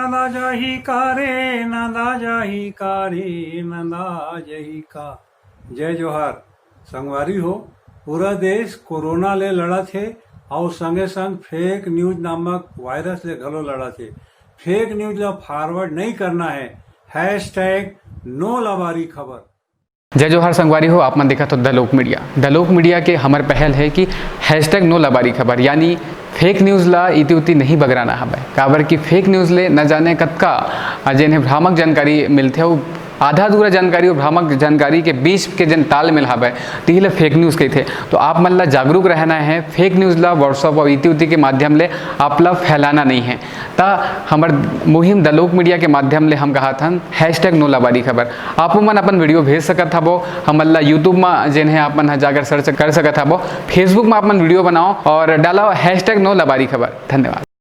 नंदा जाही का रे नंदा जाही का रे नंदा जाही का। जय जोहार। संगवारी हो, पूरा देश कोरोना ले लड़त है और संगे संग फेक न्यूज नामक वायरस ले घलो लड़त है। फेक न्यूज ला फॉरवर्ड नहीं करना है। हैशटैग नो लबारी खबर। जय जोहार संगवारी हो, आप मन देखा तो द लोक मीडिया के हमर पहल है कि हैशटैग नो लबारी खबर यानी फेक न्यूज़ ला इति उति नहीं बगराना हवे। काबर कि फेक न्यूज़ ले न जाने कतका जेन्हे भ्रामक जानकारी मिलथे अउ आधा अधूरा जानकारी और भ्रामक जानकारी के बीच के जन तालमेल हवे तिही ला फेक न्यूज़ कहथे। तो आप मन ला जागरूक रहना है। फेक न्यूज़ ला व्हाट्सएप और इति उति के माध्यम ले आप ला फैलाना नहीं है। ता हमर मुहिम द लोक मीडिया के माध्यम ले हम कहत हन हैशटैग नो लबारी खबर। आप मन अपन वीडियो भेज सकत हबो। हमन ला यूट्यूब में जेन्हे आप मन जाकर सर्च कर सकत हबो। फेसबुक में आप मन वीडियो बनाओ और डालो हैशटैग नो लबारी खबर। धन्यवाद।